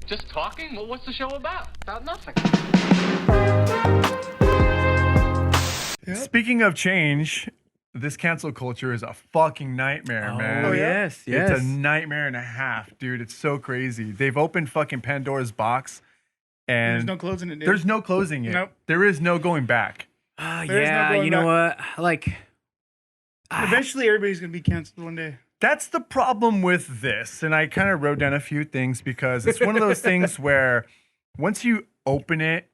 Just talking? Well, what's the show about? About nothing. Yep. Speaking of change, this cancel culture is a fucking nightmare, man. Oh, yes. It's a nightmare and a half, dude. It's so crazy. They've opened fucking Pandora's box, and There's no closing it, dude. there's no closing it. Nope. There is no going back. There's no Yeah, going you know back. what? Like, Eventually, everybody's going to be canceled one day. That's the problem with this. And I kind of wrote down a few things because it's one of those things where once you open it,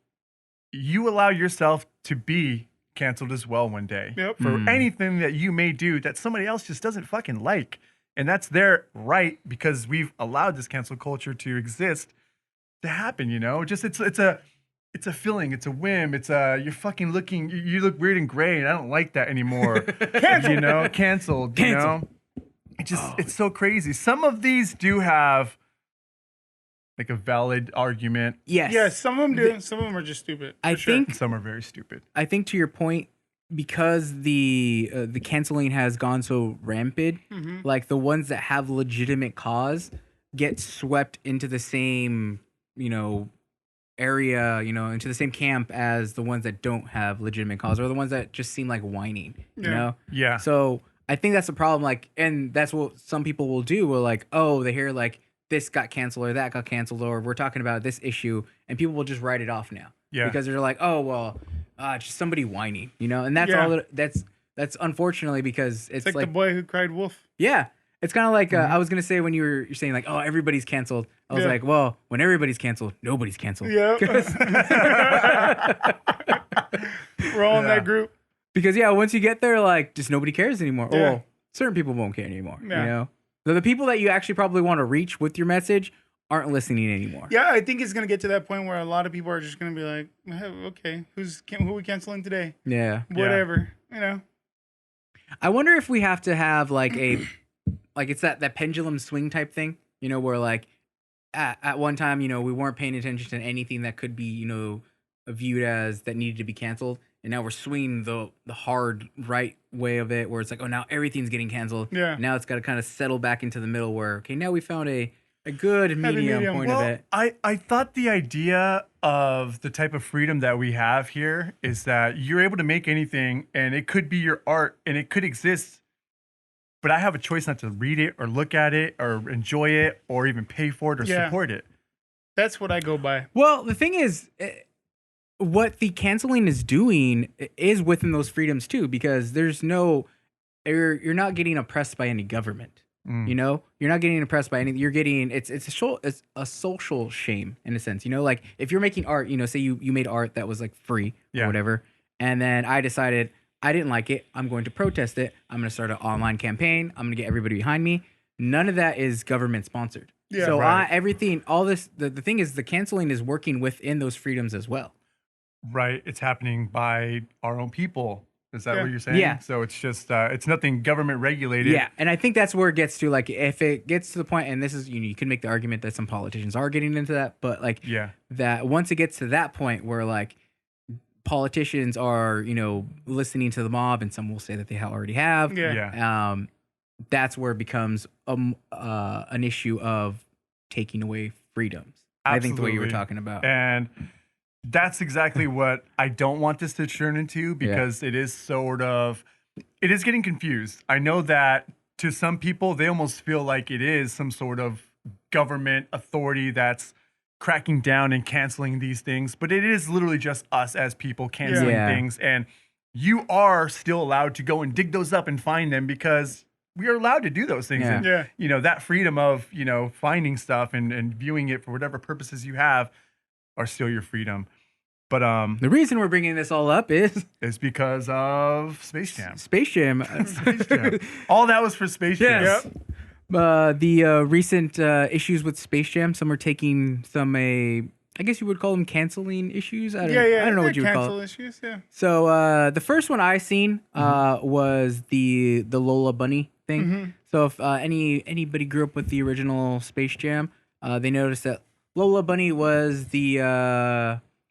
you allow yourself to be canceled as well one day Yep. for anything that you may do that somebody else just doesn't fucking like. And that's their right because we've allowed this cancel culture to exist to happen, you know? Just it's a feeling, it's a whim, you're fucking looking, you look weird and gray and I don't like that anymore. You know, canceled, you know? It's so crazy. Some of these do have like a valid argument. yes. Yeah, some of them do. Some of them are just stupid. I for sure. think Some are very stupid. I think to your point, because the canceling has gone so rampant, like the ones that have legitimate cause get swept into the same, area, into the same camp as the ones that don't have legitimate cause or the ones that just seem like whining, you Yeah. know? Yeah. So I think that's the problem. Like, and that's what some people will do. Will like, oh, they hear like this got canceled or that got canceled or we're talking about this issue, and people will just write it off now. Yeah. Because they're like, oh well, just somebody whining, and that's Yeah. all. That's unfortunately because it's It's like the boy who cried wolf. yeah. It's kind of like I was gonna say when you're saying like, oh, everybody's canceled. I was Yeah. like, well, when everybody's canceled, nobody's canceled. Yeah. We're all in that group. Because once you get there, like, just nobody cares anymore. Yeah. Well, certain people won't care anymore. Yeah. The people that you actually probably want to reach with your message aren't listening anymore. Yeah, I think it's gonna get to that point where a lot of people are just gonna be like, "Hey, okay, who are we canceling today? Yeah. Whatever, I wonder if we have to have like it's that pendulum swing type thing, where like at one time, we weren't paying attention to anything that could be, viewed as that needed to be canceled. And now we're swinging the hard right way of it, where it's like, oh, now everything's getting canceled. Yeah. Now it's got to kind of settle back into the middle where, okay, now we found a good medium point of Well, it. I thought the idea of the type of freedom that we have here is that you're able to make anything and it could be your art and it could exist, but I have a choice not to read it or look at it or enjoy it or even pay for it or Yeah. support it. That's what I go by. Well, the thing is, what the canceling is doing is within those freedoms too, because there's you're not getting oppressed by any government. You're not getting oppressed by anything. You're getting it's a social shame in a sense. Like if you're making art, say you made art that was like free or whatever, and then I decided I didn't like it. I'm going to protest it. I'm going to start an online campaign. I'm going to get everybody behind me. None of that is government sponsored. Yeah, so right. all this, the thing is the canceling is working within those freedoms as well. Right. It's happening by our own people. Is that Yeah. what you're saying? Yeah. So it's just, it's nothing government regulated. Yeah, and I think that's where it gets to. Like, if it gets to the point, and this is, you can make the argument that some politicians are getting into that, but like, Yeah. that once it gets to that point where like politicians are, listening to the mob, and some will say that they already have. Yeah. Yeah. That's where it becomes an issue of taking away freedoms. I think the way you were Absolutely. talking about. And that's exactly what I don't want this to turn into because it is it is getting confused. I know that to some people, they almost feel like it is some sort of government authority that's cracking down and canceling these things, but it is literally just us as people canceling Yeah. things. And you are still allowed to go and dig those up and find them because we are allowed to do those things. Yeah. And, Yeah. that freedom of, finding stuff and viewing it for whatever purposes you have are still your freedom. But The reason we're bringing this all up is it's because of Space Jam. Space Jam. Space Jam. All that was for Space Jam. Yes. The recent issues with Space Jam, some are taking some I guess you would call them canceling issues. I don't know what you would call cancel it. issues. Yeah. So the first one I seen was the Lola Bunny thing. So if anybody grew up with the original Space Jam, they noticed that Lola Bunny was the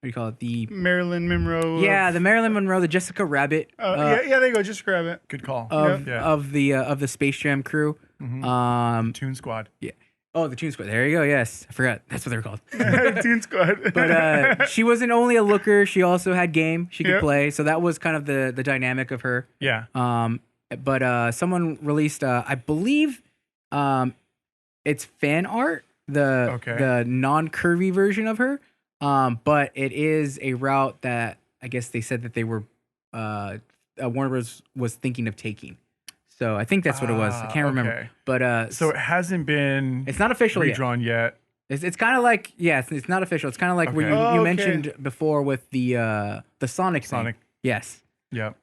what do you call it? The Marilyn Monroe. the Marilyn Monroe, the Jessica Rabbit Yeah. There you go. Just grab it. Good call. of Yeah. of the Space Jam crew. Toon Squad. Yeah. Oh, the Toon Squad. There you go. Yes, I forgot. That's what they're called. Toon Squad. But she wasn't only a looker; she also had game. She could Yep. play. So that was kind of the dynamic of her. Yeah. But someone released, I believe, it's fan art, the non-curvy version of her. But it is a route that I guess they said that they were Warner Bros. Was thinking of taking. So I think that's what it was. I can't remember. Okay. But So it hasn't been it's not official yet. redrawn yet. It's kind of like it's not official. It's kind of like what Okay. you Oh, okay. mentioned before with the Sonic thing. Sonic. Yes. Yep.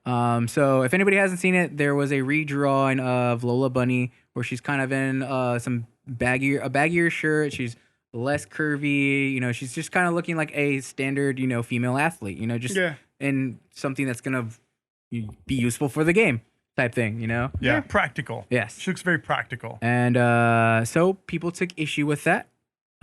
So if anybody hasn't seen it, there was a redrawing of Lola Bunny where she's kind of in some baggier shirt. She's less curvy. You know, she's just kind of looking like a standard, female athlete. Just Yeah. in something that's gonna be useful for the game type thing. Yeah. Practical. Yes. She looks very practical. And so people took issue with that,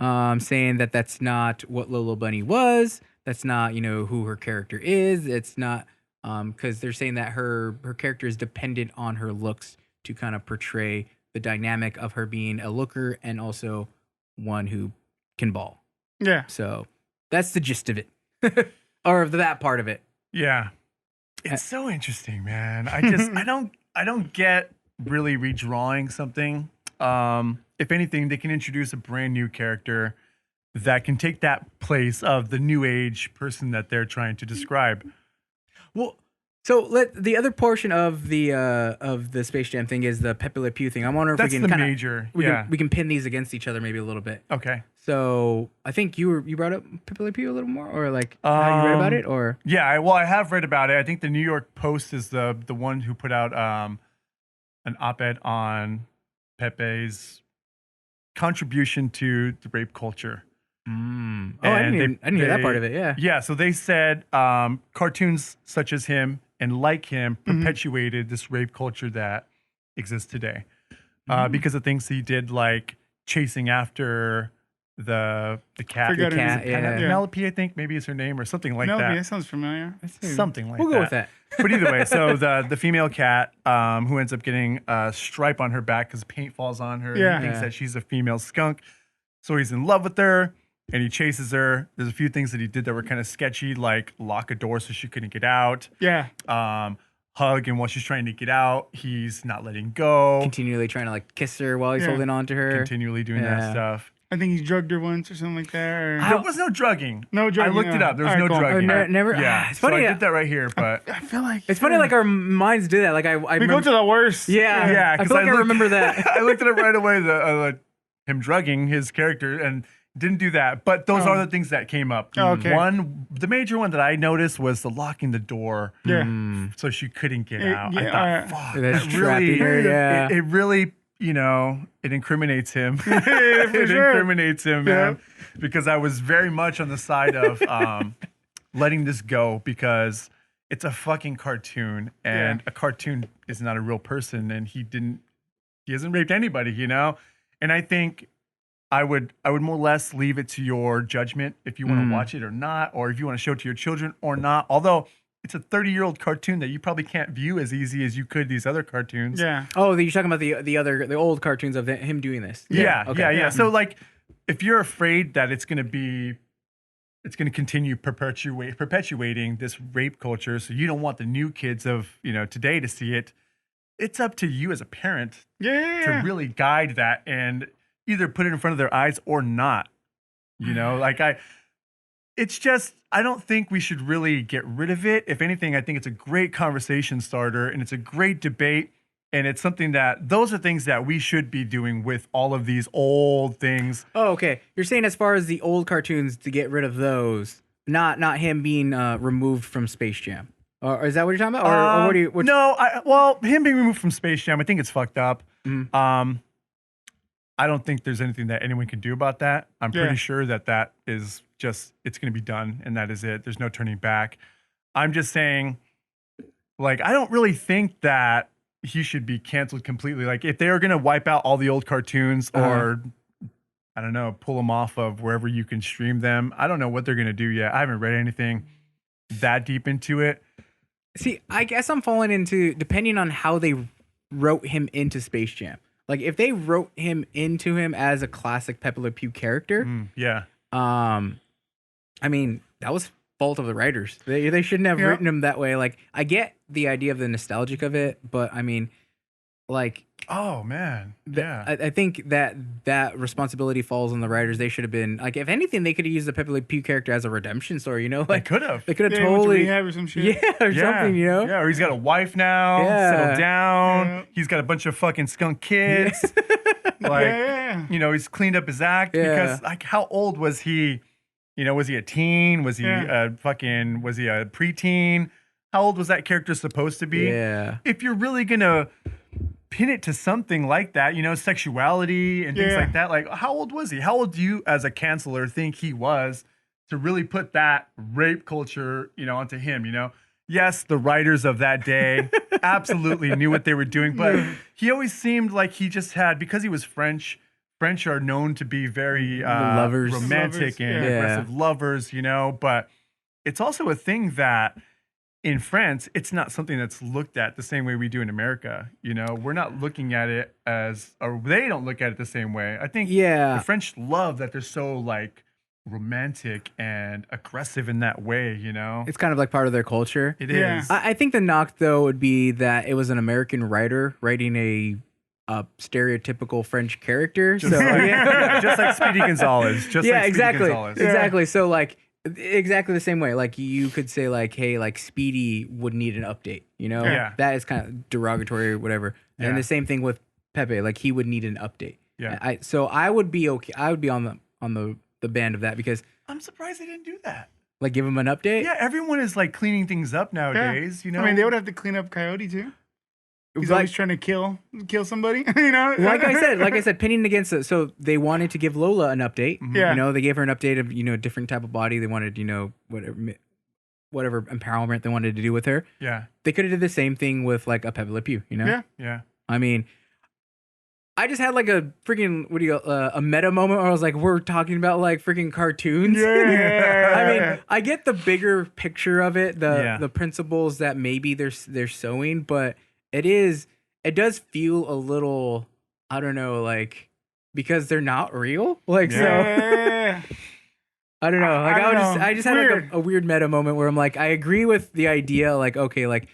saying that that's not what Lola Bunny was. That's not, who her character is. It's not, because they're saying that her character is dependent on her looks to kind of portray the dynamic of her being a looker and also one who can ball. Yeah. So that's the gist of it, or of that part of it. Yeah. It's so interesting, man. I don't get really redrawing something. If anything, they can introduce a brand new character that can take that place of the new age person that they're trying to describe. Well, so the other portion of the Space Jam thing is the Pepe LePew thing. I wonder if That's we can the kind of major. we can pin these against each other maybe a little bit. Okay. So I think you brought up Pepe LePew a little more, or like how you read about it, or Yeah, I have read about it. I think the New York Post is the one who put out an op-ed on Pepe's contribution to the rape culture. I didn't And hear that part of it. Yeah. Yeah, so they said cartoons such as him and like him perpetuated this rape culture that exists today because of things he did, like chasing after the cat. Forgot her cat, name. yeah. Penelope, I think maybe is her name, or something like Penelope, that. that sounds familiar. Something like We'll that. go with that. But either way, so the female cat who ends up getting a stripe on her back because paint falls on her. Yeah. He thinks Yeah. that she's a female skunk. So he's in love with her and he chases her. There's a few things that he did that were kind of sketchy, like lock a door so she couldn't get out. Yeah. Hug, and while she's trying to get out, he's not letting go. Continually trying to like kiss her while he's Yeah. holding on to her. Continually doing Yeah. that stuff. I think he drugged her once or something like that. Or... There was no drugging. No drugging, I looked it yeah. up. There was All right, no cool. drugging. Never. Yeah. It's So funny. I did that right here, but I feel like It's funny, like our minds do that. Like I we remember, go to the worst. yeah, yeah, I 'cause feel like I looked- remember that. I looked at it right away. Him drugging his character and didn't do that. But those are the things that came up. Okay. The major one that I noticed was the locking the door. Yeah. So she couldn't get Yeah, out. yeah, I thought, fuck, That's that trapping really, her, yeah. it really, it incriminates him. For It sure. incriminates him, man. Because I was very much on the side of letting this go because it's a fucking cartoon and a cartoon is not a real person and he hasn't raped anybody, And I think I would more or less leave it to your judgment if you want to watch it or not, or if you want to show it to your children or not. Although it's a 30-year-old cartoon that you probably can't view as easy as you could these other cartoons. Yeah. Oh, you're talking about the old cartoons of him doing this. Yeah. Okay. Yeah. So like, if you're afraid that it's going to continue perpetuating this rape culture, so you don't want the new kids of today to see it, it's up to you as a parent Yeah. to really guide that and either put it in front of their eyes or not. It's just, I don't think we should really get rid of it. If anything, I think it's a great conversation starter and it's a great debate. And it's something those are things that we should be doing with all of these old things. Oh, okay. You're saying as far as the old cartoons to get rid of those, not him being removed from Space Jam. Or is that what you're talking about? Or what do you? No, him being removed from Space Jam, I think it's fucked up. Mhm. I don't think there's anything that anyone can do about that. I'm Yeah. pretty sure that is just, it's going to be done and that is it. There's no turning back. I'm just saying, I don't really think that he should be canceled completely. Like, if they are going to wipe out all the old cartoons or, I don't know, pull them off of wherever you can stream them, I don't know what they're going to do yet. I haven't read anything that deep into it. See, I guess I'm falling into, depending on how they wrote him into Space Jam. Like if they wrote him into him as a classic Pepe Le Pew character, Yeah. I mean, that was fault of the writers. They shouldn't have written him that way. Like I get the idea of the nostalgic of it, but I mean, like, oh man, yeah. I think that responsibility falls on the writers. They should have been like, if anything, they could have used the Pepe Le Pew character as a redemption story. You know, like They could have totally rehab or some shit. yeah, or something. You know, Yeah, or he's got a wife now, Yeah. settled down. Yeah. He's got a bunch of fucking skunk kids. Like, Yeah. you know, he's cleaned up his act Yeah. because, like, how old was he? You know, was he a teen? Was he Yeah. was he a preteen? How old was that character supposed to be? yeah. If you're really gonna pin it to something like that, you know, sexuality and things Yeah. like that, like, how old was he? How old do you, as a canceller, think he was to really put that rape culture, you know, onto him, you know? Yes, the writers of that day absolutely knew what they were doing, but he always seemed like he just had, because he was French are known to be very lovers. romantic Lovers, and yeah. aggressive lovers, you know, but it's also a thing that in France, it's not something that's looked at the same way we do in America. You know, we're not looking at it as, or they don't look at it the same way. I think Yeah. the French love that they're so like romantic and aggressive in that way, you know? It's kind of like part of their culture. It Yeah. is. I think the knock though would be that it was an American writer writing a stereotypical French character. Just So like, yeah. just like Speedy Gonzalez. Just Yeah, like Speedy exactly. Gonzalez. Exactly. So like exactly the same way. Like you could say like, hey, like Speedy would need an update, you know? Yeah. That is kind of derogatory or whatever. Yeah. And the same thing with Pepe, like he would need an update. Yeah. So I would be okay. I would be on the band of that because I'm surprised they didn't do that. like give him an update. Yeah, everyone is like cleaning things up nowadays, you know? I mean, they would have to clean up Coyote too. He's Like- always trying to kill somebody, you know? like I said, pinning against it. So they wanted to give Lola an update. Yeah. You know, they gave her an update of, you know, different type of body. They wanted, you know, whatever empowerment they wanted to do with her. Yeah. They could have did the same thing with like a Pepe Le Pew, you know? Yeah. Yeah. I mean, I just had like a freaking, a meta moment where I was like, we're talking about like freaking cartoons. Yeah. I mean, I get the bigger picture of it, Yeah. the principles that maybe they're sowing, but it does feel a little, I don't know, like, because they're not real. Like, so Yeah. I don't know. Like, I don't know. I just had Weird. like a weird meta moment where I'm like, I agree with the idea. Like, okay, like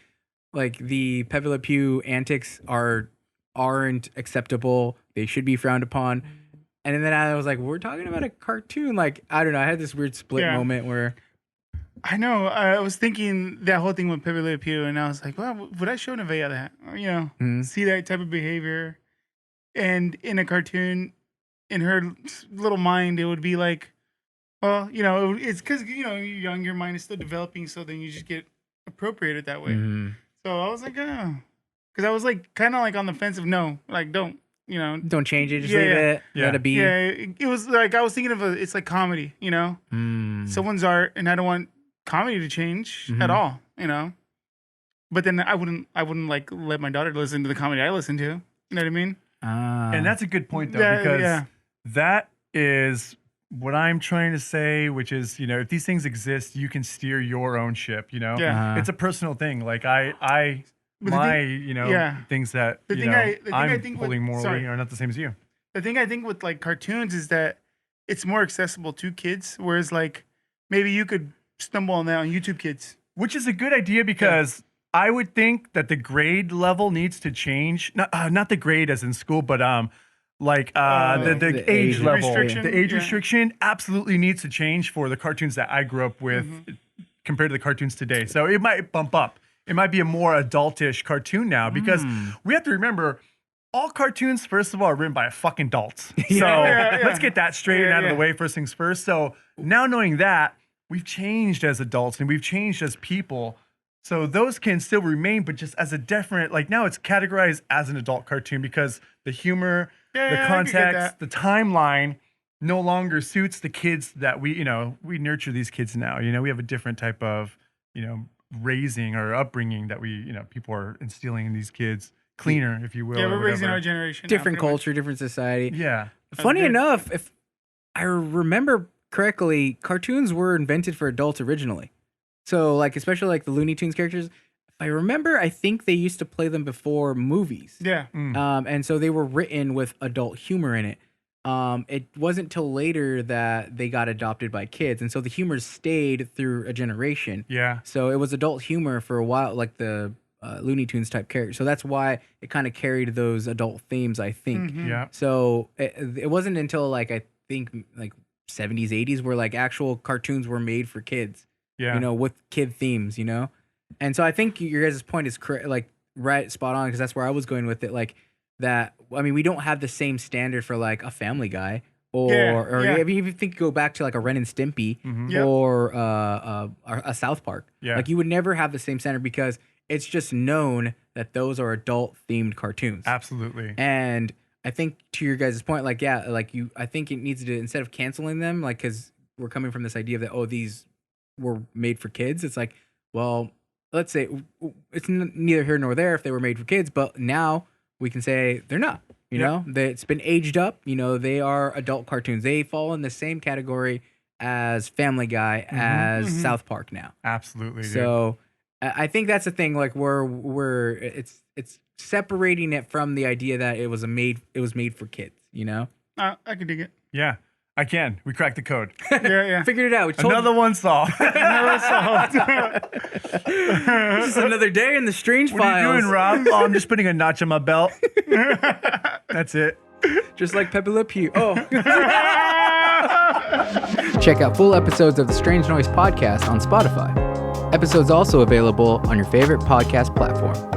the Pepe Le Pew antics aren't acceptable. They should be frowned upon. And then I was like, we're talking about a cartoon. Like, I don't know. I had this weird split Yeah. moment where, I know. I was thinking that whole thing with Pepe Le Pew, and I was like, well, would I show Nevaeh that? You know, Mhm. see that type of behavior. And in a cartoon, in her little mind, it would be like, well, you know, it's because, you know, you're young, your mind is still developing, so then you just get appropriated that way. mhm. So I was like, oh. Because I was like, kind of like on the fence of no, like, don't, you know. Don't change it. Just Yeah, leave yeah. it. Yeah. Let it be. Yeah, it was like, I was thinking of it's like comedy, you know. Mm. Someone's art, and I don't want comedy to change Mhm. at all, you know. But then I wouldn't like let my daughter listen to the comedy I listen to. You know what I mean? And that's a good point, though, Yeah, because yeah. that is what I'm trying to say, which is, you know, if these things exist, you can steer your own ship, you know? Yeah. It's a personal thing. Like, But the my, thing- you know, yeah. things that, The you thing know, I- the thing I I'm think with- holding morally sorry. are not the same as you. The thing I think with like cartoons is that it's more accessible to kids, whereas like maybe you could stumble on that on YouTube Kids. Which is a good idea because I would think that the grade level needs to change. Not the grade as in school, but the the age age level, restriction, the age yeah. restriction absolutely needs to change for the cartoons that I grew up with compared to the cartoons today. So it might bump up. It might be a more adultish cartoon now because we have to remember all cartoons, first of all, are written by fucking adults. So Yeah. let's get that straight and Yeah, out of the yeah. way first things first. So now knowing that, we've changed as adults and we've changed as people. So those can still remain, but just as a different, like now it's categorized as an adult cartoon because the humor, Yeah, the yeah, I could get context, the timeline no longer suits the kids that we nurture these kids now. You know, we have a different type of, you know, raising or upbringing that people are instilling in these kids. Cleaner, if you will. Yeah, or we're raising whatever. our generation. now, different pretty much. culture, different society. Yeah. Funny Okay. enough, if I remember correctly, cartoons were invented for adults originally. So, like, especially like the Looney Tunes characters, I remember, I think they used to play them before movies. Yeah. And so they were written with adult humor in it. It wasn't till later that they got adopted by kids, and so the humor stayed through a generation. Yeah. So it was adult humor for a while, like the Looney Tunes type character. So that's why it kind of carried those adult themes, I think. Yeah. So it wasn't until like I think like 70s, 80s where like actual cartoons were made for kids. Yeah. You know, with kid themes. You know, and so I think your guys' point is correct, like right, spot on, because that's where I was going with it. Like that. I mean, we don't have the same standard for like a Family Guy. Or I mean, if you think go back to like a Ren and Stimpy or a South Park, like you would never have the same standard because it's just known that those are adult themed cartoons. Absolutely. And I think to your guys' point, like I think it needs to, instead of canceling them, like because we're coming from this idea that these were made for kids. It's like, well, let's say it's neither here nor there if they were made for kids, but now we can say they're not. You know, it's been aged up. You know, they are adult cartoons. They fall in the same category as Family Guy, as South Park now. Absolutely. So I think that's the thing. Like it's separating it from the idea that it was made for kids. You know, I can dig it. Yeah, I can. We cracked the code. Yeah. Figured it out. Another one solved. Just another day in the Strange What Files. are you doing, Rob? Oh, I'm just putting a notch on my belt. That's it. Just like Pepe LePew. Oh. Check out full episodes of the Strange Noise podcast on Spotify. Episodes also available on your favorite podcast platform.